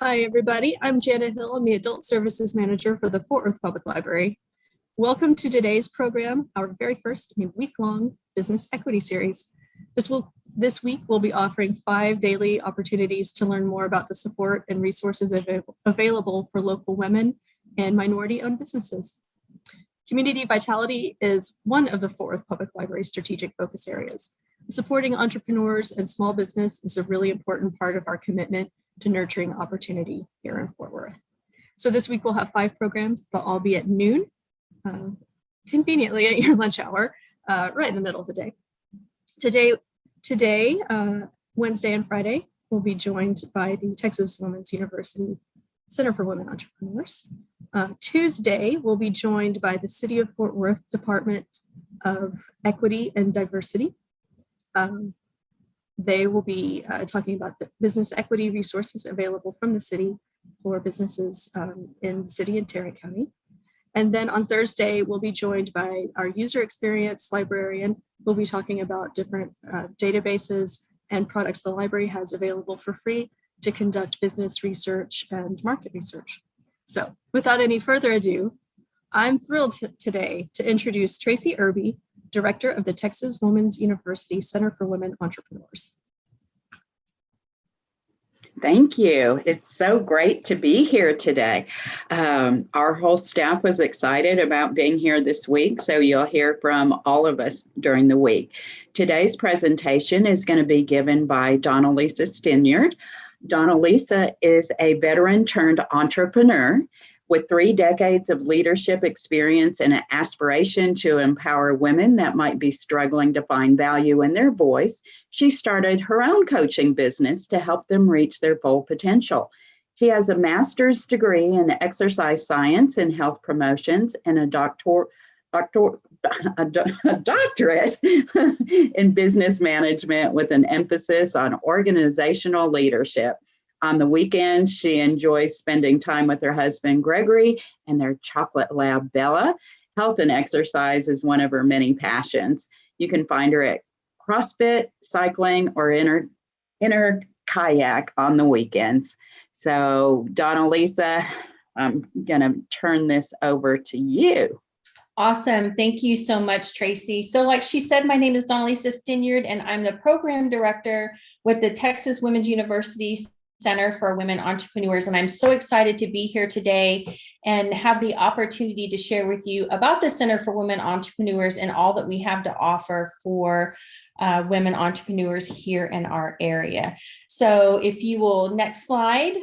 Hi, everybody. I'm Janet Hill. I'm the Adult Services Manager for the Fort Worth Public Library. Welcome to today's program, our very first week-long business equity series. This week, we'll be offering 5 daily opportunities to learn more about the support and resources available for local women and minority-owned businesses. Community vitality is one of the Fort Worth Public Library's strategic focus areas. Supporting entrepreneurs and small business is a really important part of our commitment to nurturing opportunity here in Fort Worth. So this week we'll have 5 programs. They'll all be at noon, conveniently at your lunch hour, right in the middle of the day. Today, Wednesday and Friday, we'll be joined by the Texas Women's University Center for Women Entrepreneurs. Tuesday, we'll be joined by the City of Fort Worth Department of Equity and Diversity. They will be talking about the business equity resources available from the city for businesses in the city and Tarrant County. And then on Thursday, we'll be joined by our user experience librarian. We'll be talking about different databases and products the library has available for free to conduct business research and market research. So without any further ado, I'm thrilled today to introduce Tracy Irby, Director of the Texas Women's University Center for Women Entrepreneurs. Thank you. It's so great to be here today. Our whole staff was excited about being here this week, so you'll hear from all of us during the week. Today's presentation is going to be given by Donalisa Stinyard. Donalisa is a veteran turned entrepreneur with 3 decades of leadership experience and an aspiration to empower women that might be struggling to find value in their voice. She started her own coaching business to help them reach their full potential. She has a master's degree in exercise science and health promotions and a doctorate in business management with an emphasis on organizational leadership. On the weekends, she enjoys spending time with her husband, Gregory, and their chocolate lab, Bella. Health and exercise is one of her many passions. You can find her at CrossFit, cycling, or inner kayak on the weekends. So, Donalisa, I'm going to turn this over to you. Awesome. Thank you so much, Tracy. So like she said, my name is Donalisa Stinyard, and I'm the program director with the Texas Women's University Center for Women Entrepreneurs. And I'm so excited to be here today and have the opportunity to share with you about the Center for Women Entrepreneurs and all that we have to offer for women entrepreneurs here in our area. So if you will, next slide.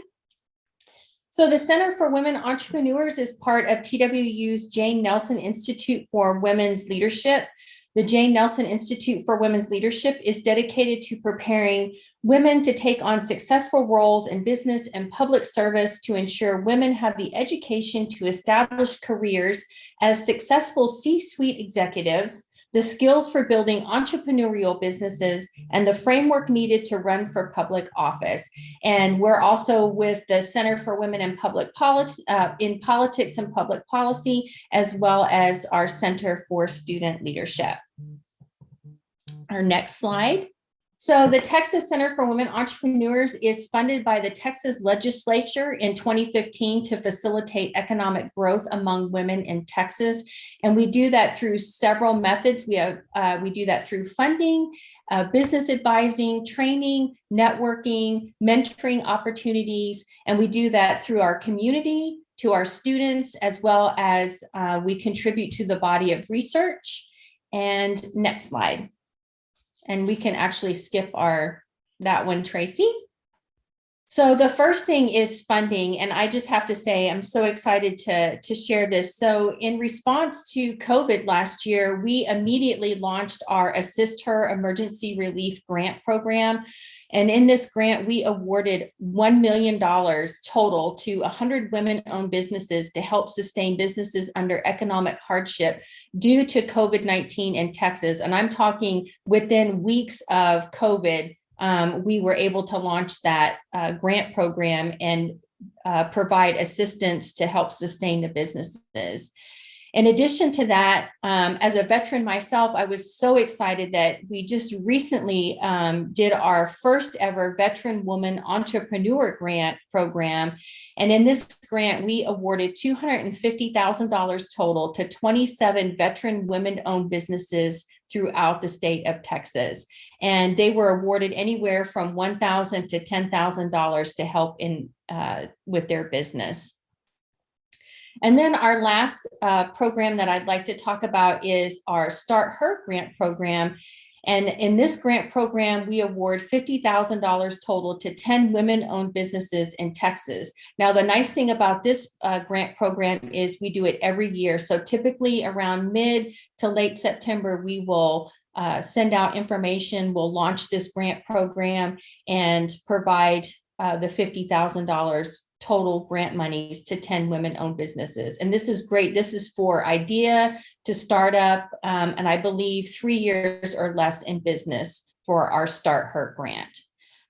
So the Center for Women Entrepreneurs is part of TWU's Jane Nelson Institute for Women's Leadership. The Jane Nelson Institute for Women's Leadership is dedicated to preparing women to take on successful roles in business and public service to ensure women have the education to establish careers as successful C-suite executives, the skills for building entrepreneurial businesses, and the framework needed to run for public office. And we're also with the Center for Women in Politics and Public Policy, as well as our Center for Student Leadership. Our next slide. So the Texas Center for Women Entrepreneurs is funded by the Texas Legislature in 2015 to facilitate economic growth among women in Texas. And we do that through several methods. We do that through funding, business advising, training, networking, mentoring opportunities. And we do that through our community, to our students, as well as we contribute to the body of research. And next slide. And we can actually skip that one, Tracy. So the first thing is funding. And I just have to say, I'm so excited to share this. So in response to COVID last year, we immediately launched our Assist Her Emergency Relief Grant Program. And in this grant, we awarded $1 million total to 100 women-owned businesses to help sustain businesses under economic hardship due to COVID-19 in Texas. And I'm talking within weeks of COVID, we were able to launch that grant program and provide assistance to help sustain the businesses. In addition to that, as a veteran myself, I was so excited that we just recently did our first ever Veteran Woman Entrepreneur Grant program. And in this grant, we awarded $250,000 total to 27 veteran women-owned businesses throughout the state of Texas. And they were awarded anywhere from $1,000 to $10,000 to help in with their business. And then our last program that I'd like to talk about is our Start Her grant program. And in this grant program, we award $50,000 total to 10 women-owned businesses in Texas. Now, the nice thing about this grant program is we do it every year. So typically around mid to late September, we will send out information, we'll launch this grant program and provide the $50,000 total grant monies to 10 women-owned businesses. And this is great. This is for idea to startup, and I believe 3 years or less in business for our Start Her grant.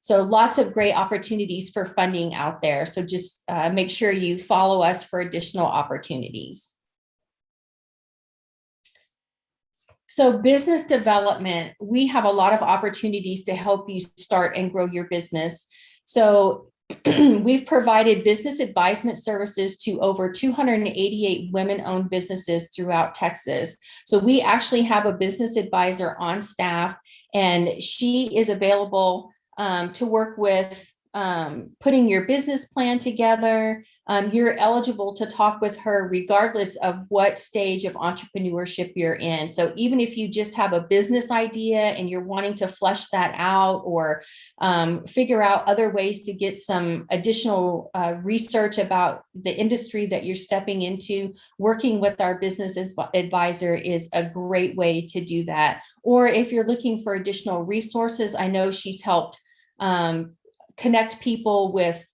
So lots of great opportunities for funding out there. So just make sure you follow us for additional opportunities. So business development, we have a lot of opportunities to help you start and grow your business. So we've provided business advisement services to over 288 women-owned businesses throughout Texas. So we actually have a business advisor on staff, and she is available to work with putting your business plan together. You're eligible to talk with her regardless of what stage of entrepreneurship you're in. So even if you just have a business idea and you're wanting to flesh that out or figure out other ways to get some additional research about the industry that you're stepping into, working with our business advisor is a great way to do that. Or if you're looking for additional resources, I know she's helped connect people with,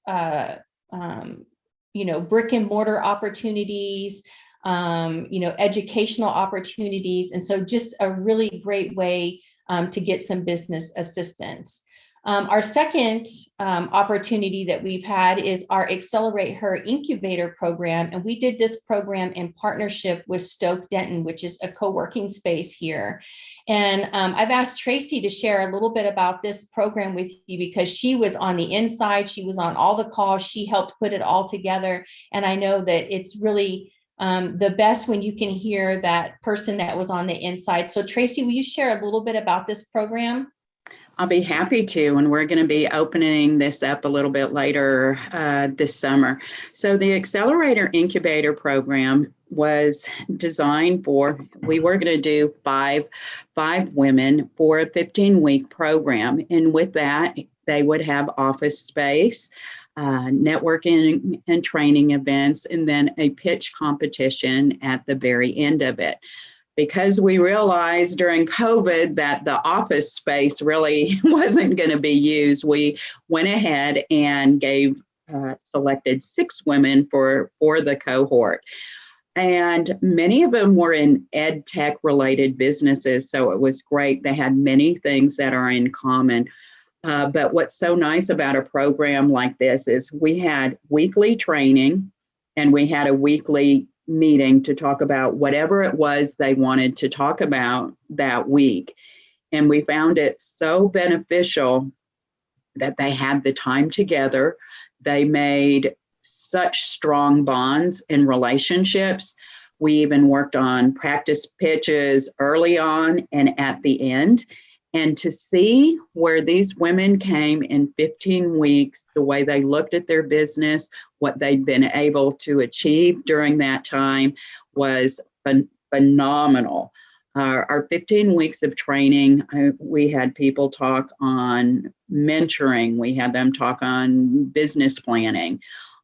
brick and mortar opportunities, educational opportunities. And so just a really great way to get some business assistance. Our second opportunity that we've had is our Accelerate Her Incubator program. And we did this program in partnership with Stoke Denton, which is a co-working space here. And I've asked Tracy to share a little bit about this program with you because she was on the inside. She was on all the calls. She helped put it all together. And I know that it's really the best when you can hear that person that was on the inside. So Tracy, will you share a little bit about this program? I'll be happy to, and we're going to be opening this up a little bit later this summer. So the Accelerator Incubator program was designed for, we were going to do five women for a 15-week program. And with that, they would have office space, networking and training events, and then a pitch competition at the very end of it. Because we realized during COVID that the office space really wasn't going to be used, we went ahead and selected 6 women for the cohort. And many of them were in ed tech related businesses, so it was great. They had many things that are in common. But what's so nice about a program like this is we had weekly training and we had a weekly meeting to talk about whatever it was they wanted to talk about that week. And we found it so beneficial that they had the time together. They made such strong bonds and relationships. We even worked on practice pitches early on and at the end. And to see where these women came in 15 weeks, the way they looked at their business, what they'd been able to achieve during that time was phenomenal. Our 15 weeks of training, we had people talk on mentoring. We had them talk on business planning,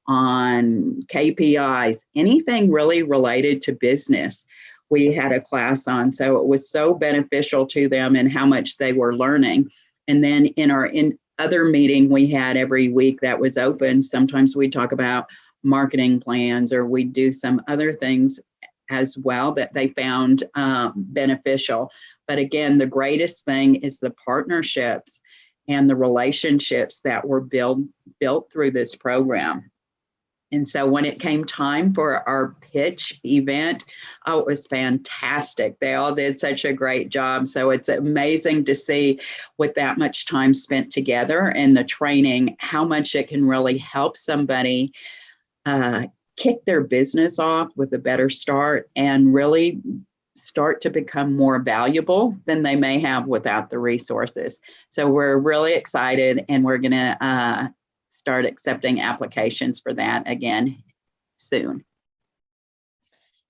on KPIs, anything really related to business. We had a class on, so it was so beneficial to them and how much they were learning. And then in our other meeting we had every week that was open, sometimes we talk about marketing plans or we do some other things as well that they found beneficial. But again, the greatest thing is the partnerships and the relationships that were built through this program. And so when it came time for our pitch event, oh, it was fantastic. They all did such a great job. So it's amazing to see, with that much time spent together and the training, how much it can really help somebody kick their business off with a better start and really start to become more valuable than they may have without the resources. So we're really excited, and we're going to start accepting applications for that again soon.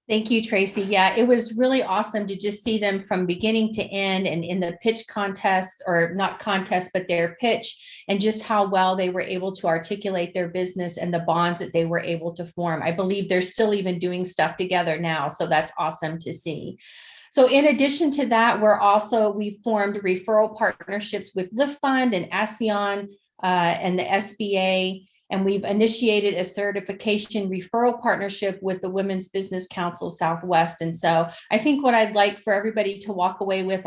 Thank you, Tracy. Yeah, it was really awesome to just see them from beginning to end, and in the pitch contest, or not contest, but their pitch, and just how well they were able to articulate their business and the bonds that they were able to form. I believe they're still even doing stuff together now. So that's awesome to see. So in addition to that, we formed referral partnerships with Lift Fund and ASEAN and the SBA. And we've initiated a certification referral partnership with the Women's Business Council Southwest. And so I think what I'd like for everybody to walk away with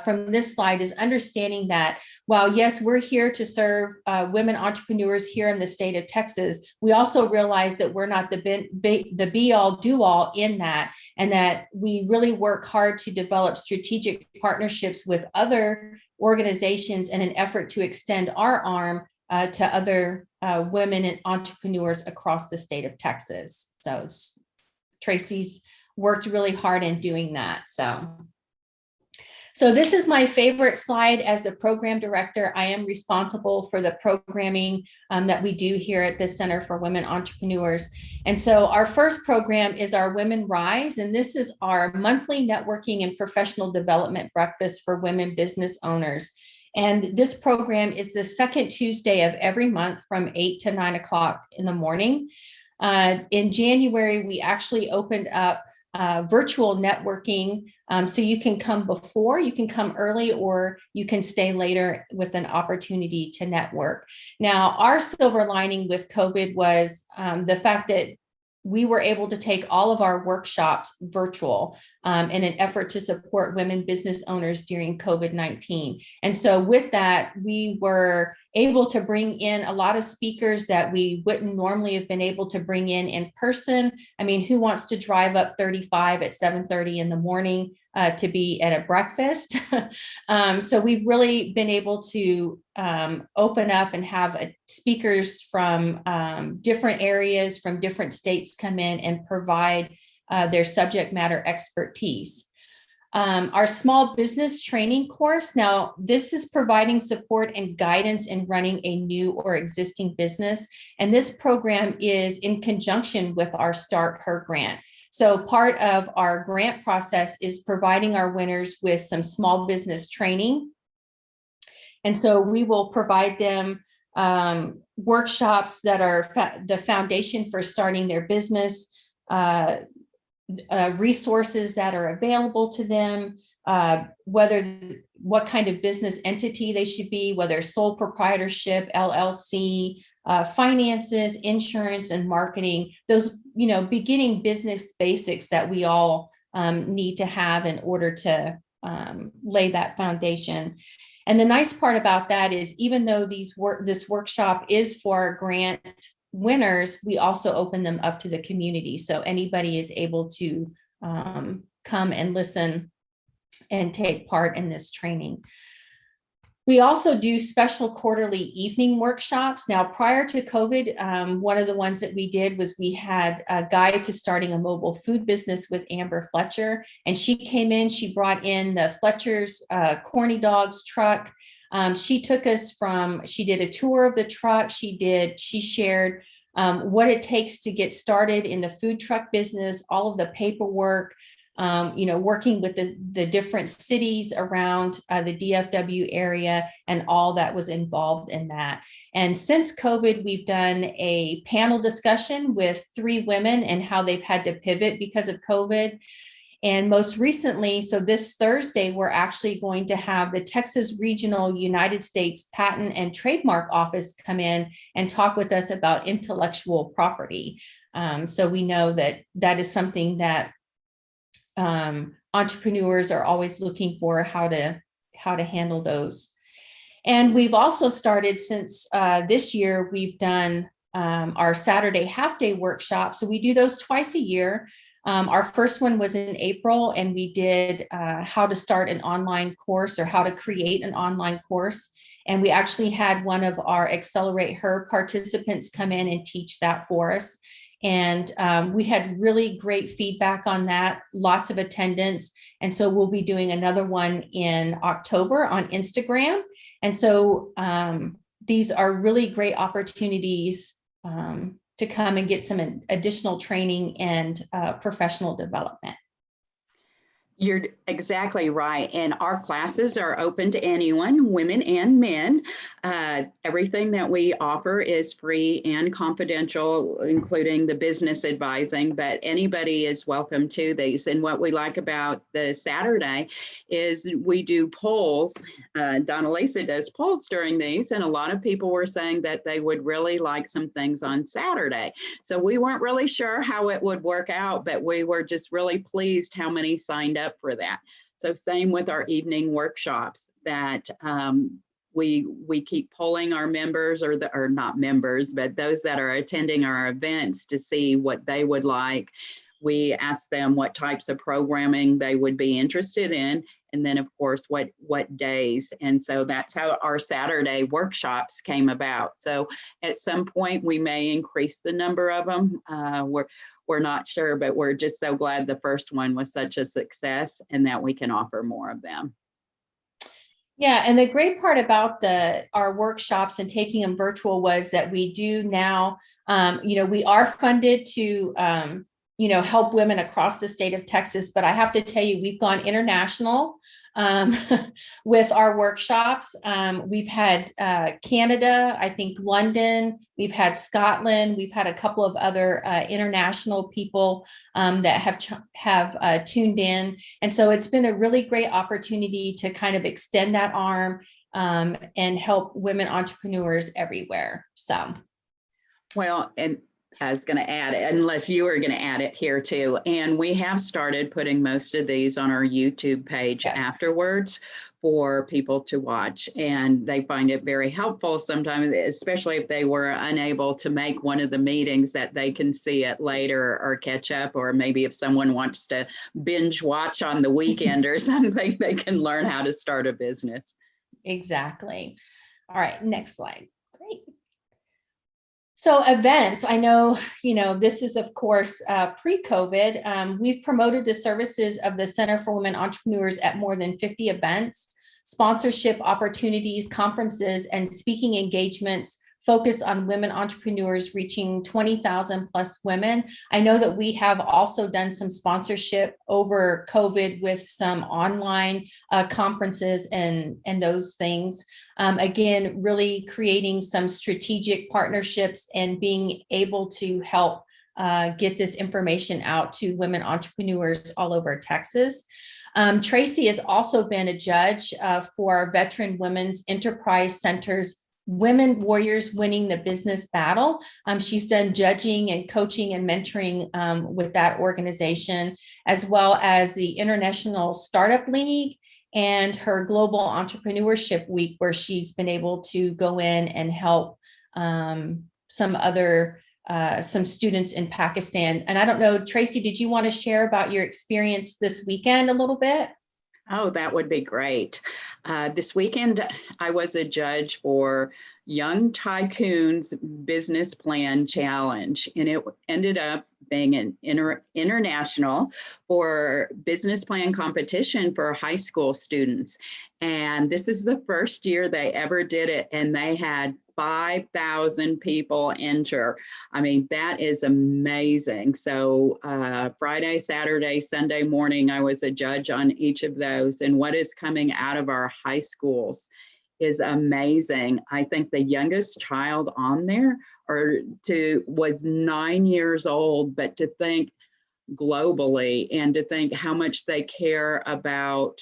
from this slide is understanding that while, yes, we're here to serve women entrepreneurs here in the state of Texas, we also realize that we're not the be all do all in that, and that we really work hard to develop strategic partnerships with other organizations in an effort to extend our arm to other women and entrepreneurs across the state of Texas. So Tracy's worked really hard in doing that. So this is my favorite slide. As the program director, I am responsible for the programming that we do here at the Center for Women Entrepreneurs. And so our first program is our Women Rise, and this is our monthly networking and professional development breakfast for women business owners. And this program is the second Tuesday of every month from 8 to 9 o'clock in the morning. In January, we actually opened up virtual networking. So you can come before, you can come early, or you can stay later with an opportunity to network. Now, our silver lining with COVID was the fact that we were able to take all of our workshops virtual in an effort to support women business owners during COVID-19. And so with that, we were able to bring in a lot of speakers that we wouldn't normally have been able to bring in person. I mean, who wants to drive up 35 at 7:30 in the morning to be at a breakfast? So we've really been able to open up and have speakers from different areas, from different states come in and provide their subject matter expertise. Our small business training course. Now, this is providing support and guidance in running a new or existing business. And this program is in conjunction with our Start Her grant. So part of our grant process is providing our winners with some small business training. And so we will provide them workshops that are the foundation for starting their business, resources that are available to them, what kind of business entity they should be, whether sole proprietorship, LLC, finances, insurance, and marketing, those, beginning business basics that we all need to have in order to lay that foundation. And the nice part about that is, even though this workshop is for grant winners, we also open them up to the community. So anybody is able to come and listen and take part in this training. We also do special quarterly evening workshops. Now, prior to COVID, one of the ones that we did was we had a guide to starting a mobile food business with Amber Fletcher. And she came in, she brought in the Fletcher's Corny Dogs truck. She took us she did a tour of the truck. She shared what it takes to get started in the food truck business, all of the paperwork, working with the different cities around the DFW area, and all that was involved in that. And since COVID, we've done a panel discussion with 3 women and how they've had to pivot because of COVID. And most recently, so this Thursday, we're actually going to have the Texas Regional United States Patent and Trademark Office come in and talk with us about intellectual property. So we know that is something that entrepreneurs are always looking for, how to handle those. And we've also started, since this year, we've done our Saturday half-day workshop. So we do those twice a year. Our first one was in April, and we did how to start an online course or how to create an online course. And we actually had one of our Accelerate Her participants come in and teach that for us. And we had really great feedback on that, lots of attendance. And so we'll be doing another one in October on Instagram. And so these are really great opportunities to come and get some additional training and professional development. You're exactly right. And our classes are open to anyone, women and men. Everything that we offer is free and confidential, including the business advising, but anybody is welcome to these. And what we like about the Saturday is we do polls. Donna Lisa does polls during these, and a lot of people were saying that they would really like some things on Saturday. So we weren't really sure how it would work out, but we were just really pleased how many signed up for that. So same with our evening workshops that we keep polling our members or not members, but those that are attending our events to see what they would like. We ask them what types of programming they would be interested in, and then of course what days. And so that's how our Saturday workshops came about. So at some point we may increase the number of them. We're not sure, but we're just so glad the first one was such a success and that we can offer more of them. Yeah, and the great part about our workshops and taking them virtual was that we do now, we are funded to help women across the state of Texas. But I have to tell you, we've gone international with our workshops. We've had Canada, I think London, we've had Scotland, we've had a couple of other international people that have tuned in. And so it's been a really great opportunity to kind of extend that arm and help women entrepreneurs everywhere. So. Well, and I was going to add it, unless you were going to add it here too. And we have started putting most of these on our YouTube page afterwards for people to watch. And they find it very helpful sometimes, especially if they were unable to make one of the meetings, that they can see it later or catch up. Or maybe if someone wants to binge watch on the weekend or something, they can learn how to start a business. Exactly. All right, next slide. Great. So events, I know, this is, of course, pre-COVID. We've promoted the services of the Center for Women Entrepreneurs at more than 50 events, sponsorship opportunities, conferences, and speaking engagements focused on women entrepreneurs, reaching 20,000 plus women. I know that we have also done some sponsorship over COVID with some online conferences and those things. Again, really creating some strategic partnerships and being able to help get this information out to women entrepreneurs all over Texas. Tracy has also been a judge for Veteran Women's Enterprise Center's Women Warriors Winning the Business Battle. She's done judging and coaching and mentoring with that organization, as well as the International Startup League and her Global Entrepreneurship Week, where she's been able to go in and help some students in Pakistan. And I don't know, Tracy, did you want to share about your experience this weekend a little bit? Oh, that would be great. This weekend, I was a judge for Young Tycoons Business Plan Challenge, and it ended up being an international for business plan competition for high school students. And this is the first year they ever did it, and they had 5,000 people enter. I mean, that is amazing. So Friday, Saturday, Sunday morning, I was a judge on each of those. And what is coming out of our high schools is amazing. I think the youngest child on there was 9 years old, but to think globally and to think how much they care about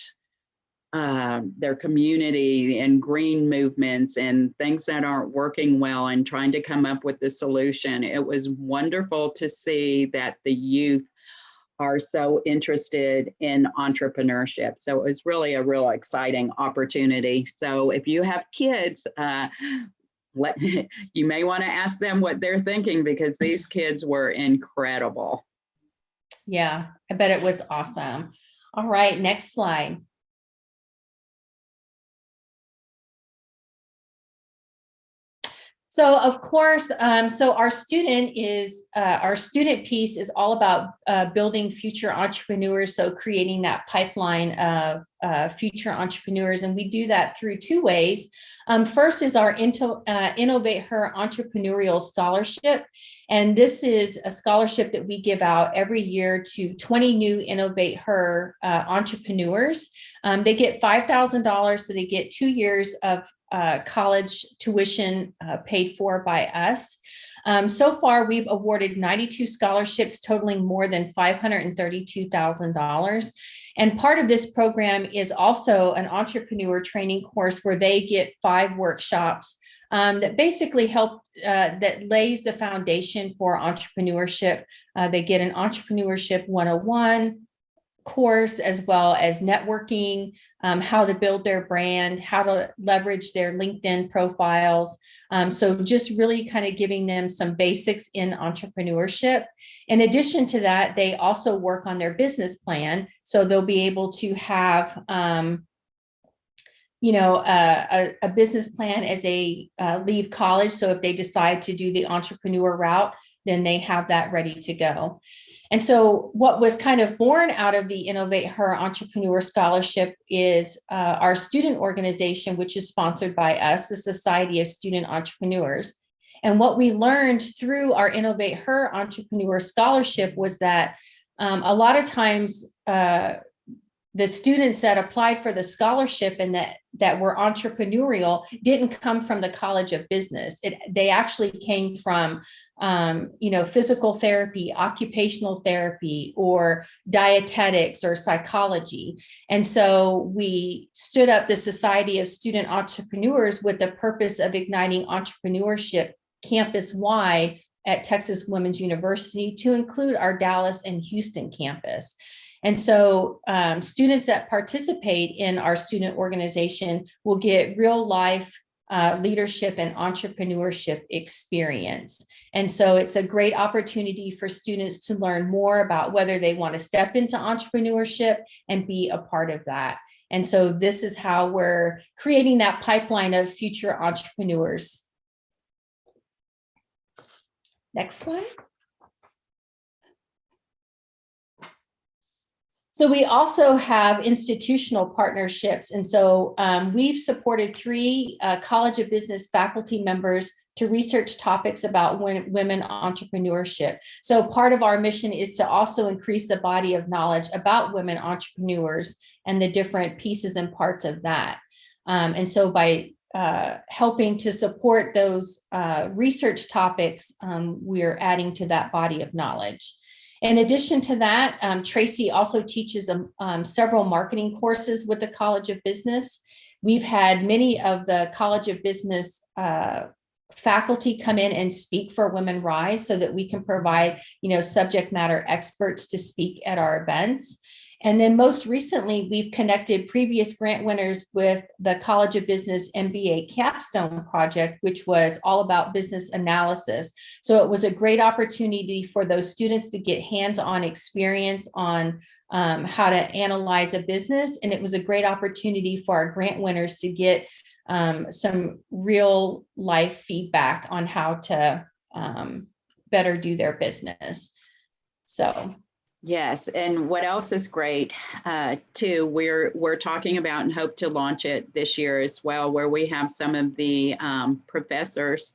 their community and green movements and things that aren't working well and trying to come up with the solution. It was wonderful to see that the youth are so interested in entrepreneurship. So it was really a real exciting opportunity. So if you have kids, You may want to ask them what they're thinking, because these kids were incredible. Yeah, I bet it was awesome. All right, next slide. So of course, so our student piece is all about building future entrepreneurs. So creating that pipeline of future entrepreneurs. And we do that through two ways. First is our Innovate Her Entrepreneurial Scholarship. And this is a scholarship that we give out every year to 20 new Innovate Her entrepreneurs. They get $5,000, so they get 2 years of college tuition paid for by us. So far, we've awarded 92 scholarships totaling more than $532,000. And part of this program is also an entrepreneur training course where they get 5 workshops that basically help, that lays the foundation for entrepreneurship. They get an entrepreneurship 101 course, as well as networking, how to build their brand, how to leverage their LinkedIn profiles. So just really kind of giving them some basics in entrepreneurship. In addition to that, they also work on their business plan. So they'll be able to have, a business plan as they leave college. So if they decide to do the entrepreneur route, then they have that ready to go. And so what was kind of born out of the Innovate Her Entrepreneur Scholarship is our student organization, which is sponsored by us, the Society of Student Entrepreneurs. And what we learned through our Innovate Her Entrepreneur Scholarship was that a lot of times the students that applied for the scholarship and that were entrepreneurial didn't come from the College of Business. They actually came from physical therapy, occupational therapy, or dietetics or psychology. And so we stood up the Society of Student Entrepreneurs with the purpose of igniting entrepreneurship campus-wide at Texas Women's University, to include our Dallas and Houston campus. And so students that participate in our student organization will get real life leadership and entrepreneurship experience. And so it's a great opportunity for students to learn more about whether they want to step into entrepreneurship and be a part of that. And so this is how we're creating that pipeline of future entrepreneurs. Next slide. So we also have institutional partnerships. And so we've supported 3 College of Business faculty members to research topics about women entrepreneurship. So part of our mission is to also increase the body of knowledge about women entrepreneurs and the different pieces and parts of that. And so by helping to support those research topics, we're adding to that body of knowledge. In addition to that, Tracy also teaches several marketing courses with the College of Business. We've had many of the College of Business faculty come in and speak for Women Rise, so that we can provide, subject matter experts to speak at our events. And then most recently, we've connected previous grant winners with the College of Business MBA Capstone Project, which was all about business analysis. So it was a great opportunity for those students to get hands-on experience on how to analyze a business. And it was a great opportunity for our grant winners to get some real life feedback on how to better do their business. So. Yes, and what else is great too, we're talking about and hope to launch it this year as well, where we have some of the professors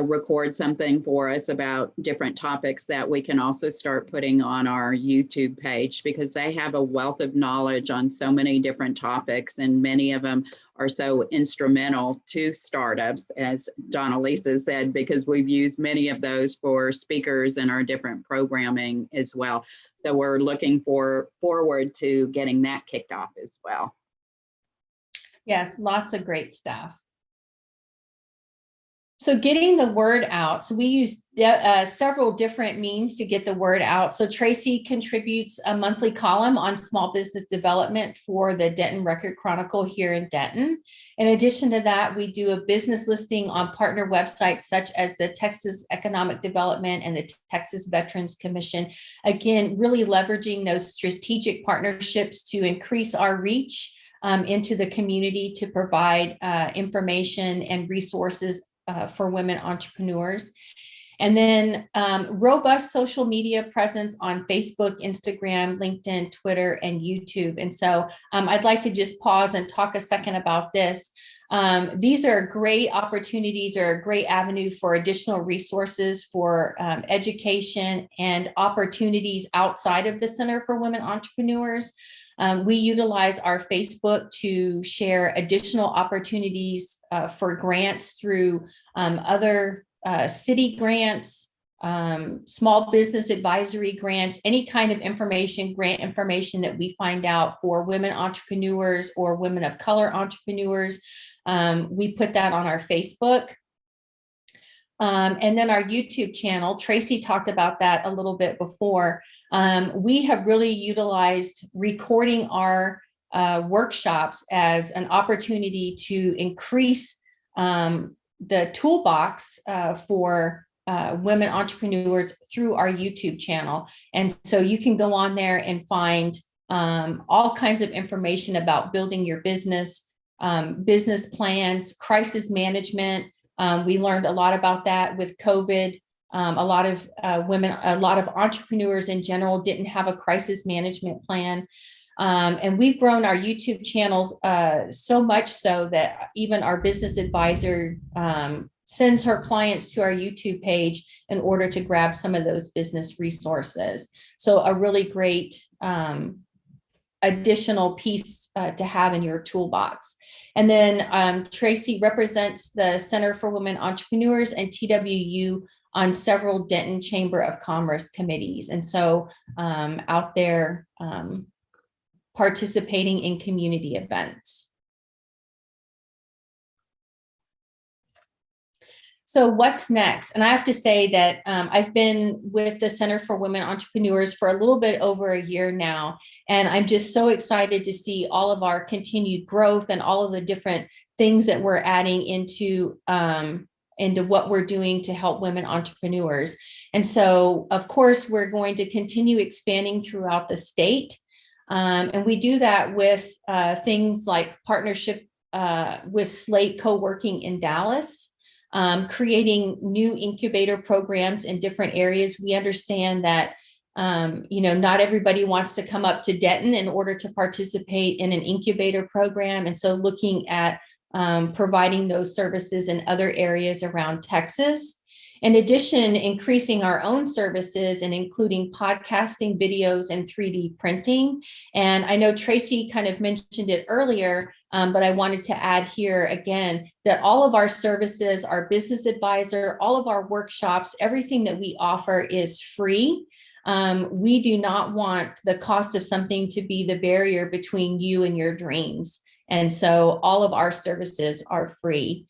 record something for us about different topics that we can also start putting on our YouTube page, because they have a wealth of knowledge on so many different topics, and many of them are so instrumental to startups, as Donna Lisa said, because we've used many of those for speakers in our different programming as well. So we're looking forward to getting that kicked off as well. Yes, lots of great stuff. So getting the word out. So we use several different means to get the word out. So Tracy contributes a monthly column on small business development for the Denton Record Chronicle here in Denton. In addition to that, we do a business listing on partner websites such as the Texas Economic Development and the Texas Veterans Commission. Again, really leveraging those strategic partnerships to increase our reach into the community to provide information and resources for women entrepreneurs. And then robust social media presence on Facebook, Instagram, LinkedIn, Twitter, and YouTube. And so I'd like to just pause and talk a second about this. These are great opportunities or a great avenue for additional resources for education and opportunities outside of the Center for Women Entrepreneurs. We utilize our Facebook to share additional opportunities for grants through other city grants, small business advisory grants, any kind of information, grant information that we find out for women entrepreneurs or women of color entrepreneurs. We put that on our Facebook. And then our YouTube channel, Tracy talked about that a little bit before. We have really utilized recording our workshops as an opportunity to increase the toolbox for women entrepreneurs through our YouTube channel. And so you can go on there and find all kinds of information about building your business, business plans, crisis management. We learned a lot about that with COVID. A lot of women, a lot of entrepreneurs in general didn't have a crisis management plan. And we've grown our YouTube channels so much so that even our business advisor sends her clients to our YouTube page in order to grab some of those business resources. So a really great additional piece to have in your toolbox. And then Tracy represents the Center for Women Entrepreneurs and TWU on several Denton Chamber of Commerce committees. And so out there, participating in community events. So what's next? And I have to say that I've been with the Center for Women Entrepreneurs for a little bit over a year now, and I'm just so excited to see all of our continued growth and all of the different things that we're adding into what we're doing to help women entrepreneurs. And so, of course, we're going to continue expanding throughout the state. And we do that with things like partnership with Slate Co-working in Dallas, creating new incubator programs in different areas. We understand that, not everybody wants to come up to Denton in order to participate in an incubator program. And so looking at providing those services in other areas around Texas. In addition, increasing our own services and including podcasting, videos, and 3D printing. And I know Tracy kind of mentioned it earlier, but I wanted to add here again that all of our services, our business advisor, all of our workshops, everything that we offer is free. We do not want the cost of something to be the barrier between you and your dreams. And so all of our services are free.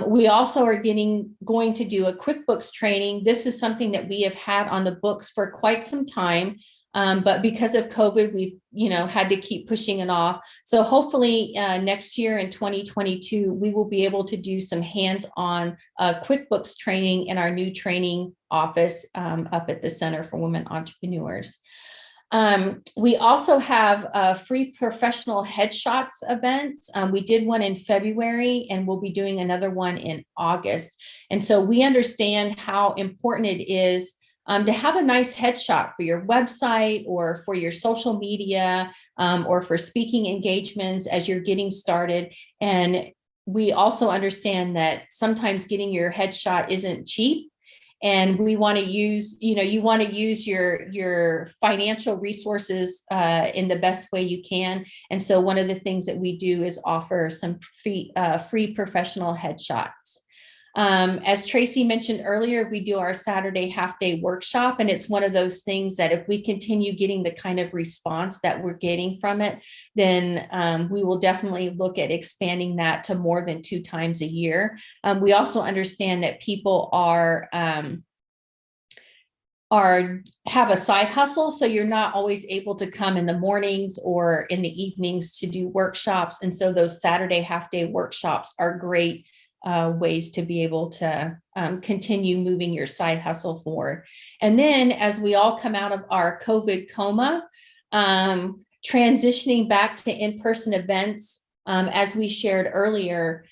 We also are going to do a QuickBooks training. This is something that we have had on the books for quite some time, but because of COVID, we've had to keep pushing it off. So hopefully next year in 2022, we will be able to do some hands-on QuickBooks training in our new training office up at the Center for Women Entrepreneurs. We also have free professional headshots events. We did one in February and we'll be doing another one in August. And so we understand how important it is to have a nice headshot for your website or for your social media or for speaking engagements as you're getting started. And we also understand that sometimes getting your headshot isn't cheap. And we want to use, you want to use your financial resources in the best way you can. And so one of the things that we do is offer some free professional headshots. As Tracy mentioned earlier, we do our Saturday half-day workshop, and it's one of those things that if we continue getting the kind of response that we're getting from it, then we will definitely look at expanding that to more than 2 times a year. We also understand that people are have a side hustle, so you're not always able to come in the mornings or in the evenings to do workshops. And so those Saturday half-day workshops are great ways to be able to continue moving your side hustle forward. And then as we all come out of our COVID coma, transitioning back to in-person events, as we shared earlier,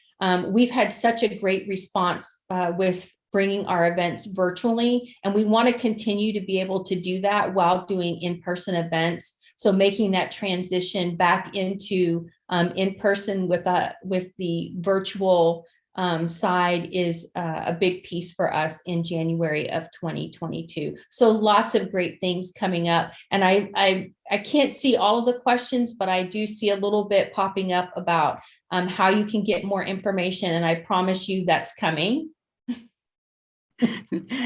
we've had such a great response with bringing our events virtually, and we want to continue to be able to do that while doing in-person events. So making that transition back into in-person with the virtual side is a big piece for us in January of 2022. So lots of great things coming up. And I can't see all of the questions, but I do see a little bit popping up about how you can get more information. And I promise you that's coming.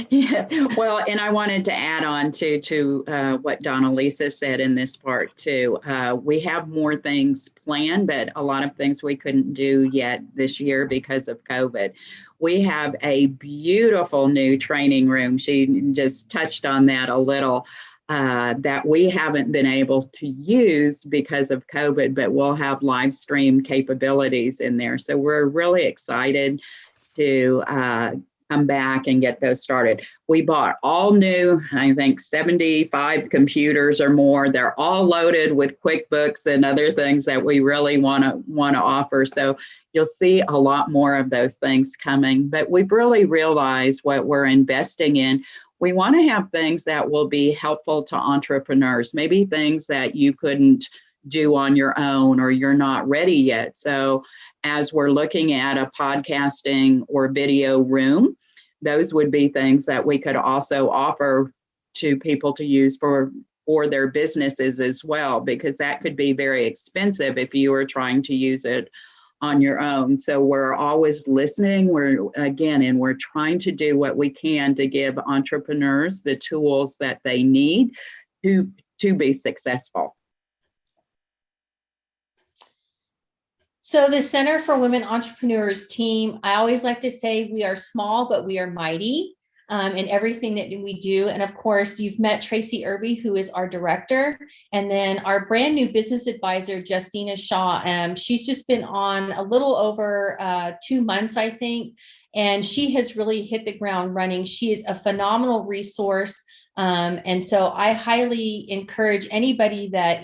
Yeah, well, and I wanted to add on to what Donna Lisa said in this part too. We have more things planned, but a lot of things we couldn't do yet this year because of COVID. We have a beautiful new training room. She just touched on that a little. That we haven't been able to use because of COVID, but we'll have live stream capabilities in there. So we're really excited to come back and get those started. We bought all new, I think 75 computers or more. They're all loaded with QuickBooks and other things that we really want to offer. So you'll see a lot more of those things coming, but we've really realized what we're investing in. We want to have things that will be helpful to entrepreneurs, maybe things that you couldn't do on your own or you're not ready yet. So as we're looking at a podcasting or video room, those would be things that we could also offer to people to use for their businesses as well, because that could be very expensive if you were trying to use it on your own. So we're always listening. We're trying to do what we can to give entrepreneurs the tools that they need to be successful. So the Center for Women Entrepreneurs team, I always like to say we are small, but we are mighty in everything that we do. And of course, you've met Tracy Irby, who is our director. And then our brand new business advisor, Justina Shaw. She's just been on a little over 2 months, I think. And she has really hit the ground running. She is a phenomenal resource. And so I highly encourage anybody that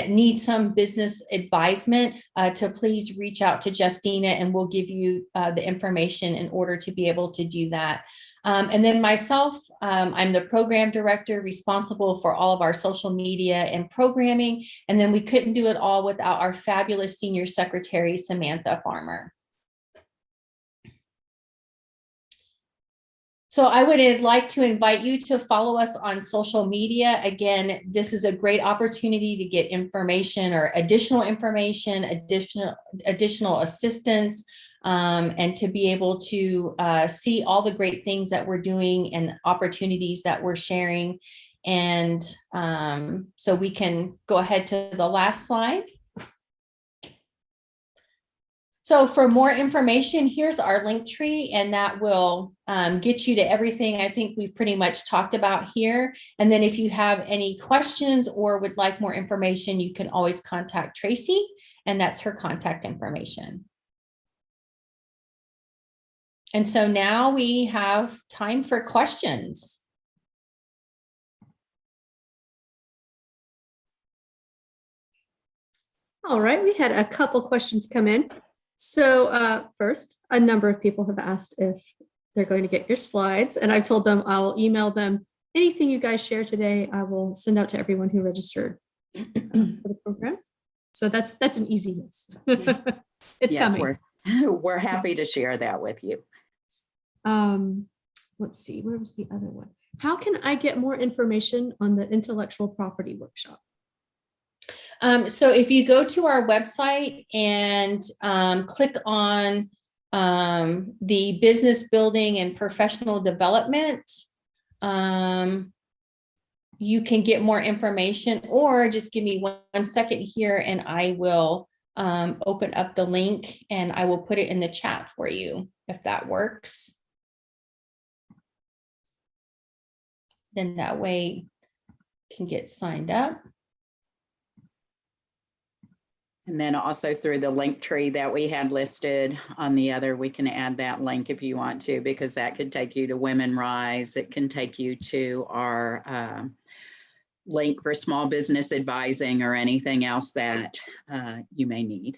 needs some business advisement to please reach out to Justina, and we'll give you the information in order to be able to do that. And then myself, I'm the program director responsible for all of our social media and programming. And then we couldn't do it all without our fabulous senior secretary, Samantha Farmer. So I would like to invite you to follow us on social media. Again, this is a great opportunity to get information or additional information, additional assistance, and to be able to see all the great things that we're doing and opportunities that we're sharing. And so we can go ahead to the last slide. So for more information, here's our link tree, and that will get you to everything I think we've pretty much talked about here. And then if you have any questions or would like more information, you can always contact Tracy, and that's her contact information. And so now we have time for questions. All right, we had a couple questions come in. So first, a number of people have asked if they're going to get your slides, and I've told them I'll email them anything you guys share today. I will send out to everyone who registered for the program. So that's an easy yes. It's yes, coming. We're happy to share that with you. Let's see, where was the other one? How can I get more information on the intellectual property workshop? So if you go to our website and click on the business building and professional development, you can get more information, or just give me one second here and I will open up the link and I will put it in the chat for you if that works. then that way can get signed up. And then also through the link tree that we had listed on the other, we can add that link if you want to, because that could take you to Women Rise. It can take you to our link for small business advising or anything else that you may need.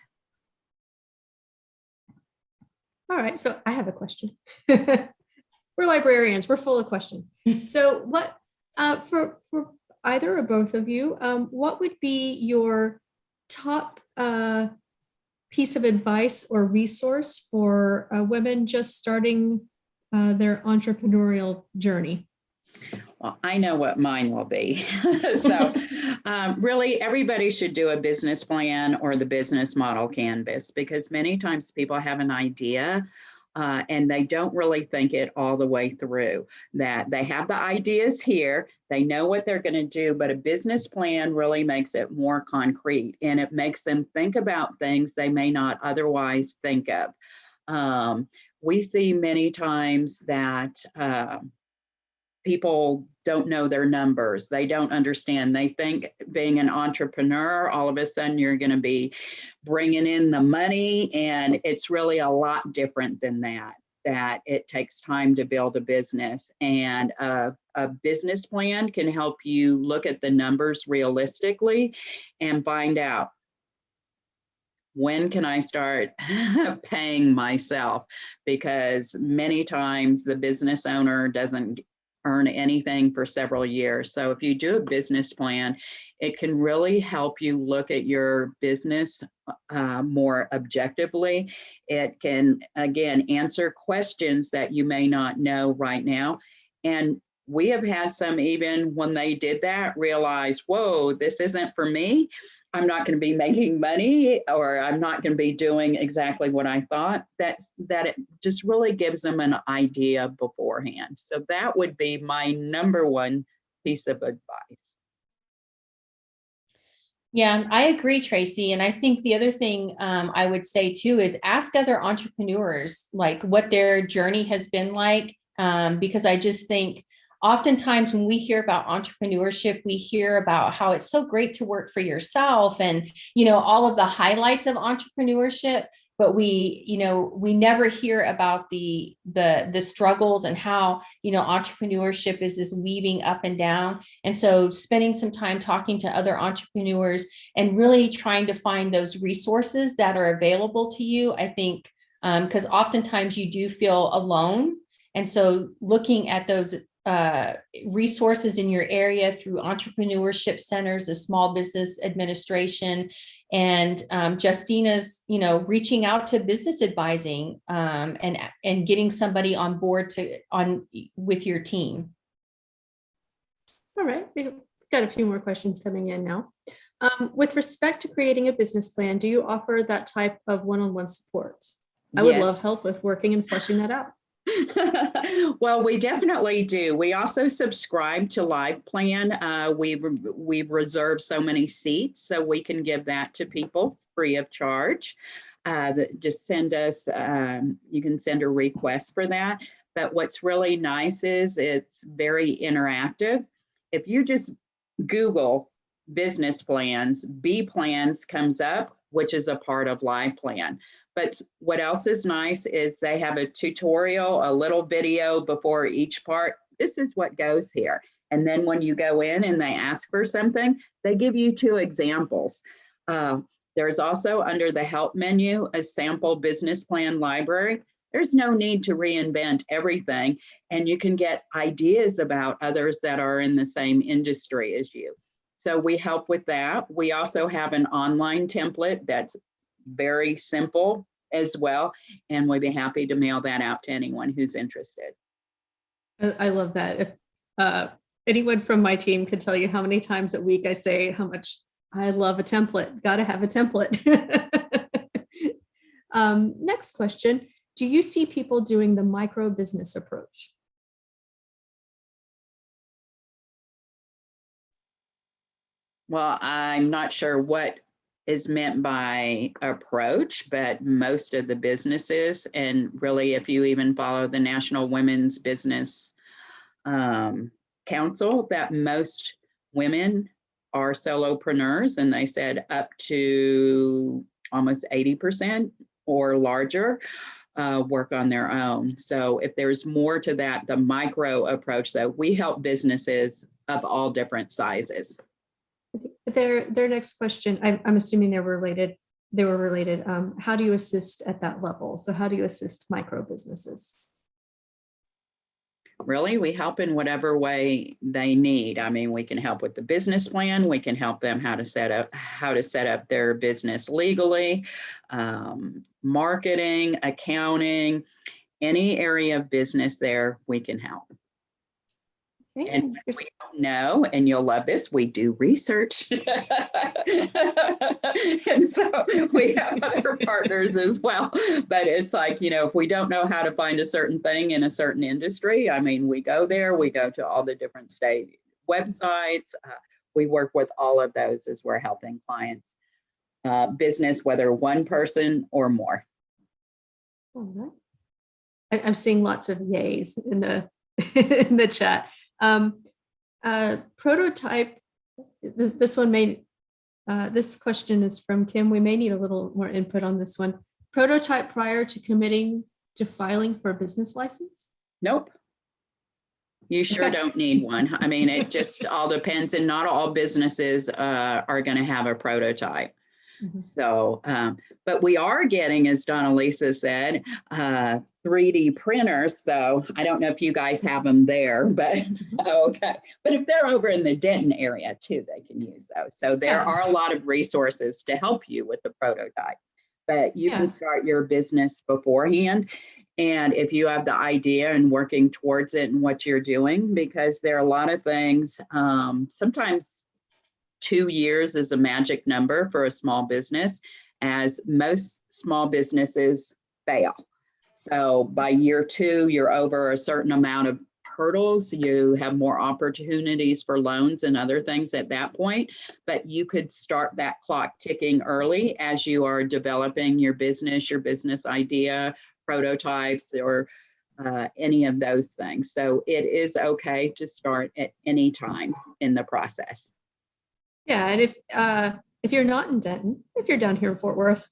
All right, so I have a question. We're librarians, we're full of questions. So what, for either or both of you, what would be your top piece of advice or resource for women just starting their entrepreneurial journey? Well, I know what mine will be. So really, everybody should do a business plan or the business model canvas, because many times people have an idea and they don't really think it all the way through. That they have the ideas here, they know what they're going to do, but a business plan really makes it more concrete, and it makes them think about things they may not otherwise think of. We see many times that people don't know their numbers. They don't understand. They think being an entrepreneur, all of a sudden you're going to be bringing in the money, and it's really a lot different than that, that it takes time to build a business. And a business plan can help you look at the numbers realistically and find out, when can I start paying myself? Because many times the business owner doesn't earn anything for several years. So if you do a business plan, it can really help you look at your business more objectively. It can, again, answer questions that you may not know right now. And we have had some, even when they did that, realize, whoa, this isn't for me. I'm not going to be making money, or I'm not going to be doing exactly what I thought. That it just really gives them an idea beforehand. So that would be my number one piece of advice. Yeah, I agree, Tracy. And I think the other thing I would say too is ask other entrepreneurs like what their journey has been like, because I just think oftentimes when we hear about entrepreneurship, we hear about how it's so great to work for yourself and, you know, all of the highlights of entrepreneurship, but we never hear about the struggles and how, you know, entrepreneurship is this weaving up and down. And so spending some time talking to other entrepreneurs and really trying to find those resources that are available to you, I think, because oftentimes you do feel alone. And so looking at those resources in your area through entrepreneurship centers, the Small Business Administration, and Justina's, you know, reaching out to business advising and getting somebody on board with your team. All right, we've got a few more questions coming in now. With respect to creating a business plan, do you offer that type of one-on-one support? I would love help with working and fleshing that out. Well, we definitely do. We also subscribe to Live Plan. We've reserved so many seats, so we can give that to people free of charge. Just send us, you can send a request for that. But what's really nice is it's very interactive. If you just Google business plans, B plans comes up, which is a part of Live Plan. But what else is nice is they have a tutorial, a little video before each part. This is what goes here. And then when you go in and they ask for something, they give you 2 examples. There's also under the help menu, a sample business plan library. There's no need to reinvent everything. And you can get ideas about others that are in the same industry as you. So we help with that. We also have an online template that's very simple as well, and we'd be happy to mail that out to anyone who's interested. I love that. If anyone from my team could tell you how many times a week I say how much I love a template, gotta have a template. Next question, do you see people doing the micro business approach? Well, I'm not sure what is meant by approach, but most of the businesses, and really if you even follow the National Women's Business counsel that most women are solopreneurs, and they said up to almost 80% or larger work on their own. So if there's more to that, the micro approach, though, we help businesses of all different sizes. Their next question, I'm assuming they were related. How do you assist at that level? So how do you assist micro businesses? Really, we help in whatever way they need. I mean, we can help with the business plan. We can help them how to set up their business legally, marketing, accounting, any area of business there, we can help. Okay. And we don't know, and you'll love this, we do research. And so we have other partners as well. But it's like, if we don't know how to find a certain thing in a certain industry, I mean, we go there, we go to all the different state websites. We work with all of those as we're helping clients business, whether one person or more. All right. I'm seeing lots of yays in the in the chat. Prototype, this question is from Kim. We may need a little more input on this one. Prototype prior to committing to filing for a business license? Nope. You sure don't need one. I mean, it just all depends, and not all businesses are going to have a prototype. Mm-hmm. So, but we are getting, as Donalisa said, 3D printers. So I don't know if you guys have them there, but okay. But if they're over in the Denton area too, they can use those. So there are a lot of resources to help you with the prototype, but you can start your business beforehand. And if you have the idea and working towards it and what you're doing, because there are a lot of things, sometimes 2 years is a magic number for a small business, as most small businesses fail. So by year 2, you're over a certain amount of hurdles. You have more opportunities for loans and other things at that point, but you could start that clock ticking early as you are developing your business idea, prototypes, or any of those things. So it is okay to start at any time in the process. Yeah, and if you're not in Denton, if you're down here in Fort Worth,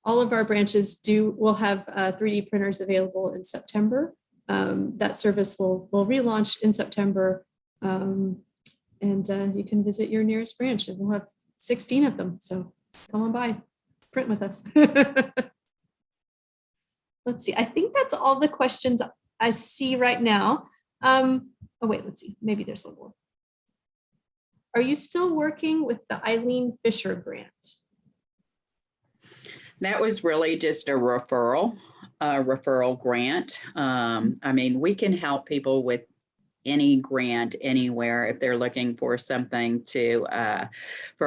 all of our branches will have 3D printers available in September. That service will relaunch in September, and you can visit your nearest branch, and we'll have 16 of them. So come on by, print with us. Let's see. I think that's all the questions I see right now. Oh wait, let's see. Maybe there's one more. Are you still working with the Eileen Fisher grant? That was really just a referral grant. I mean, we can help people with any grant anywhere if they're looking for something for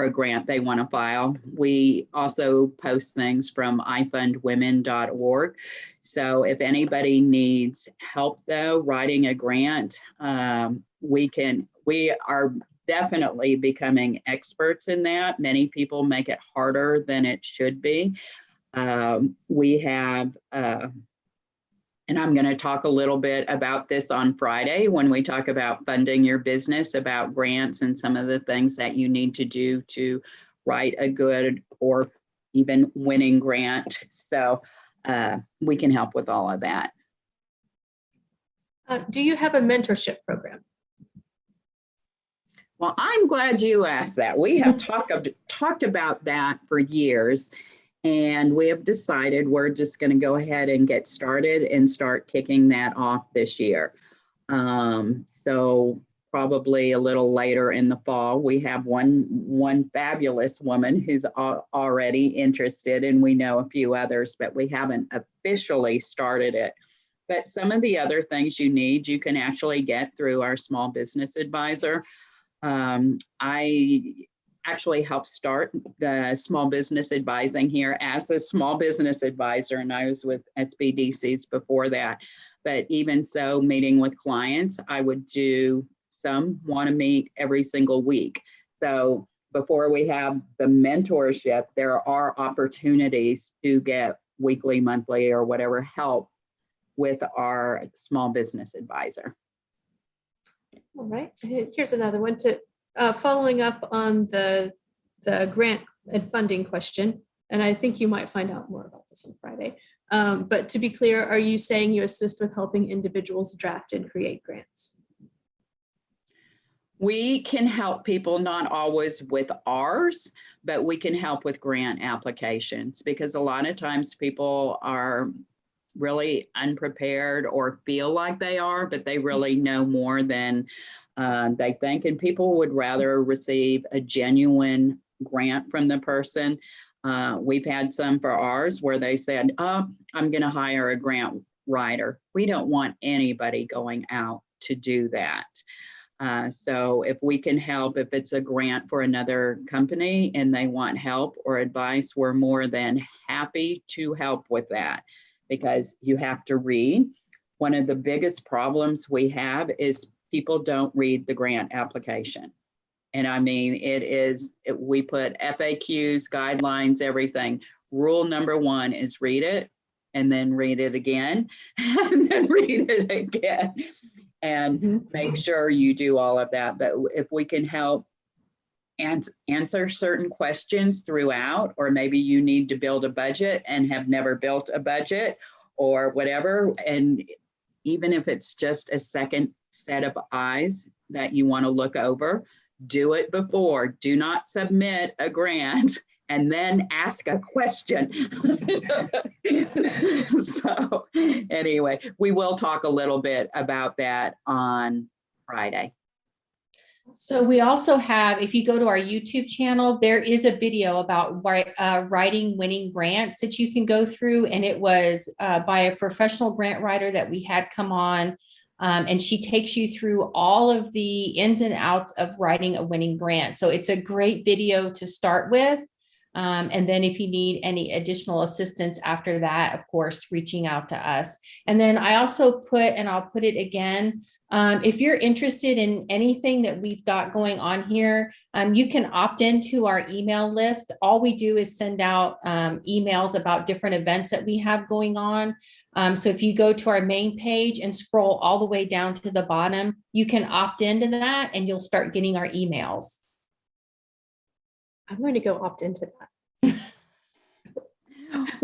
a grant they want to file. We also post things from ifundwomen.org. So if anybody needs help though writing a grant, we are definitely becoming experts in that. Many people make it harder than it should be. We have, and I'm going to talk a little bit about this on Friday when we talk about funding your business, about grants and some of the things that you need to do to write a good or even winning grant. So we can help with all of that. Do you have a mentorship program? Well, I'm glad you asked that. We have talked about that for years, and we have decided we're just going to go ahead and get started and start kicking that off this year. So probably a little later in the fall, we have one fabulous woman who's already interested, and we know a few others, but we haven't officially started it. But some of the other things you can actually get through our small business advisor. I actually helped start the small business advising here as a small business advisor, and I was with SBDCs before that. But even so, meeting with clients, I would do some want to meet every single week. So before we have the mentorship, there are opportunities to get weekly, monthly, or whatever help with our small business advisor. All right, here's another one to following up on the grant and funding question. And I think you might find out more about this on Friday. But to be clear, are you saying you assist with helping individuals draft and create grants? We can help people, not always with ours, but we can help with grant applications, because a lot of times people are really unprepared or feel like they are, but they really know more than they think. And people would rather receive a genuine grant from the person. We've had some for ours where they said, oh, I'm going to hire a grant writer. We don't want anybody going out to do that. So if we can help, if it's a grant for another company and they want help or advice, we're more than happy to help with that, because you have to read. One of the biggest problems we have is people don't read the grant application. And I mean, we put FAQs, guidelines, everything. Rule number 1 is read it and then read it again and then read it again. And make sure you do all of that. But if we can help and answer certain questions throughout, or maybe you need to build a budget and have never built a budget or whatever, and even if it's just a second set of eyes that you want to look over, do it before. Do not submit a grant and then ask a question. So anyway, we will talk a little bit about that on Friday. So we also have, if you go to our YouTube channel, there is a video about writing winning grants that you can go through. And it was by a professional grant writer that we had come on. And she takes you through all of the ins and outs of writing a winning grant. So it's a great video to start with. And then if you need any additional assistance after that, of course, reaching out to us. And then I also put, and I'll put it again, if you're interested in anything that we've got going on here, you can opt into our email list. All we do is send out emails about different events that we have going on. So if you go to our main page and scroll all the way down to the bottom, you can opt into that and you'll start getting our emails. I'm going to go opt into that.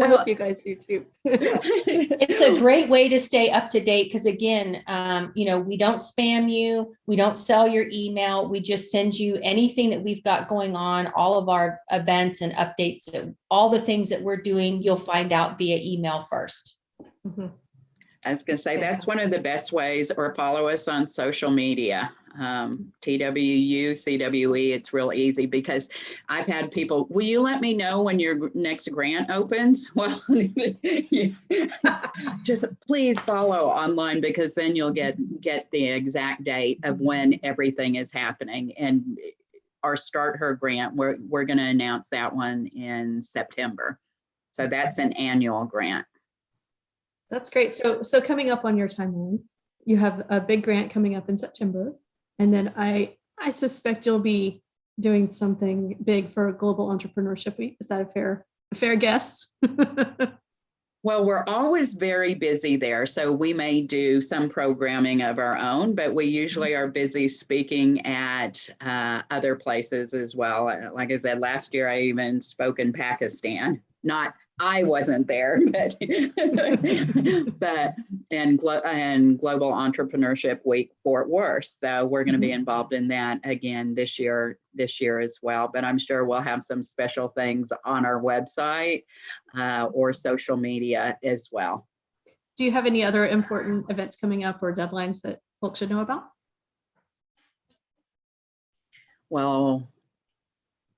I hope you guys do too. It's a great way to stay up to date because again, we don't spam you, we don't sell your email, we just send you anything that we've got going on, all of our events and updates, all the things that we're doing, you'll find out via email first. Mm-hmm. I was going to say, that's one of the best ways, or follow us on social media, TWU, CWE. It's real easy because I've had people, will you let me know when your next grant opens? Well, just please follow online, because then you'll get the exact date of when everything is happening. And our Start Her grant, we're going to announce that one in September. So that's an annual grant. That's great. So coming up on your timeline, you have a big grant coming up in September. And then I suspect you'll be doing something big for Global Entrepreneurship Week. Is that a fair guess? Well, we're always very busy there. So we may do some programming of our own, but we usually are busy speaking at other places as well. Like I said, last year, I even spoke in Pakistan. I wasn't there, but and Global Entrepreneurship Week, Fort Worth. So we're going to be involved in that again this year as well. But I'm sure we'll have some special things on our website or social media as well. Do you have any other important events coming up or deadlines that folks should know about? Well,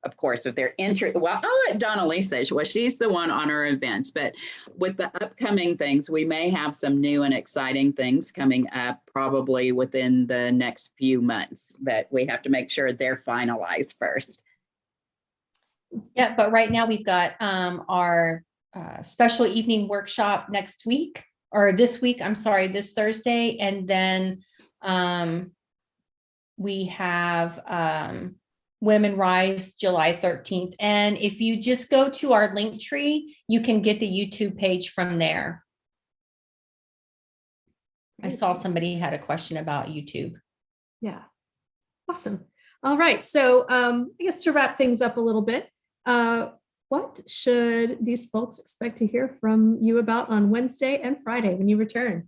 of course, if they're interested, well, I'll let Donnelly say, well, she's the one on our events, but with the upcoming things, we may have some new and exciting things coming up probably within the next few months, but we have to make sure they're finalized first. Yeah, but right now we've got our special evening workshop next week, or this week, I'm sorry, this Thursday. And then we have Women Rise July 13th. And if you just go to our link tree, you can get the YouTube page from there. I saw somebody had a question about YouTube. Yeah, awesome. All right, so I guess to wrap things up a little bit, what should these folks expect to hear from you about on Wednesday and Friday when you return?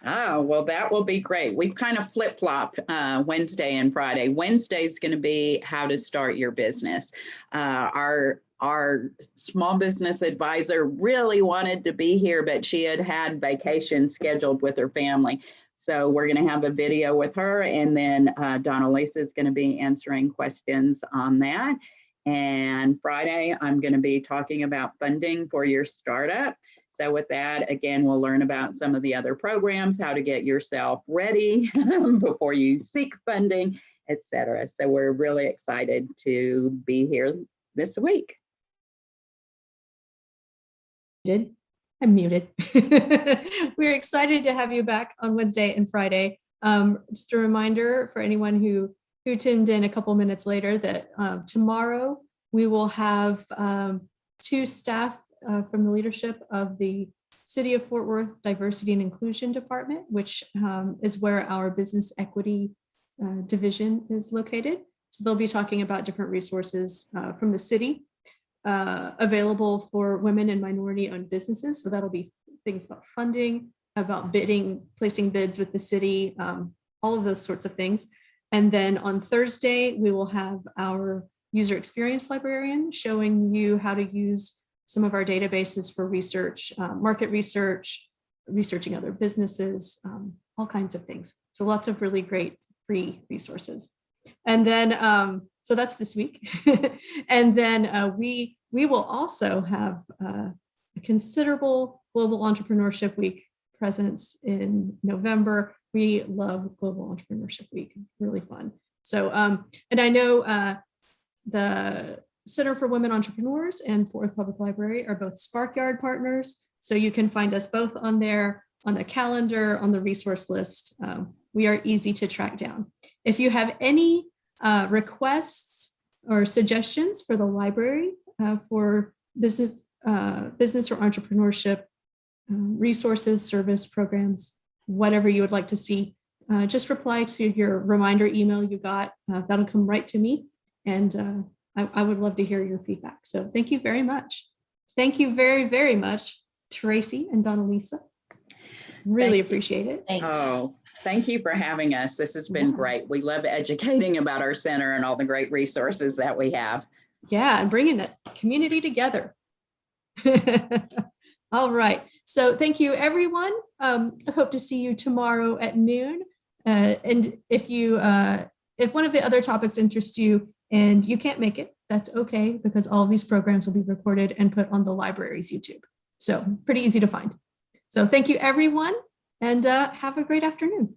Oh, well, that will be great. We've kind of flip-flopped Wednesday and Friday. Wednesday is going to be how to start your business. Our small business advisor really wanted to be here, but she had vacation scheduled with her family. So we're going to have a video with her, and then Donna Lisa is going to be answering questions on that. And Friday, I'm going to be talking about funding for your startup. So with that, again, we'll learn about some of the other programs, how to get yourself ready before you seek funding, etc. So we're really excited to be here this week. I'm muted. We're excited to have you back on Wednesday and Friday. Just a reminder for anyone who tuned in a couple minutes later that tomorrow we will have 2 staff from the leadership of the City of Fort Worth Diversity and Inclusion Department, which is where our business equity division is located. So they'll be talking about different resources from the city available for women and minority-owned businesses. So that'll be things about funding, about bidding, placing bids with the city, all of those sorts of things. And then on Thursday, we will have our user experience librarian showing you how to use some of our databases for research, market research, researching other businesses, all kinds of things. So lots of really great free resources. And then, so that's this week. And then we will also have a considerable Global Entrepreneurship Week presence in November. We love Global Entrepreneurship Week, really fun. So, and I know the Center for Women Entrepreneurs and Fort Worth Public Library are both Sparkyard partners. So you can find us both on there, on the calendar, on the resource list. We are easy to track down. If you have any requests or suggestions for the library for business or entrepreneurship resources, service programs, whatever you would like to see, just reply to your reminder email you got. That'll come right to me. And I would love to hear your feedback. So thank you very much. Thank you very, very much, Tracy and Donna Lisa. Really appreciate it. Thanks. Oh, thank you for having us. This has been great. We love educating about our center and all the great resources that we have. Yeah, and bringing the community together. All right. So thank you, everyone. I hope to see you tomorrow at noon. And if one of the other topics interests you and you can't make it, that's okay, because all of these programs will be recorded and put on the library's YouTube. So pretty easy to find. So thank you, everyone, and have a great afternoon.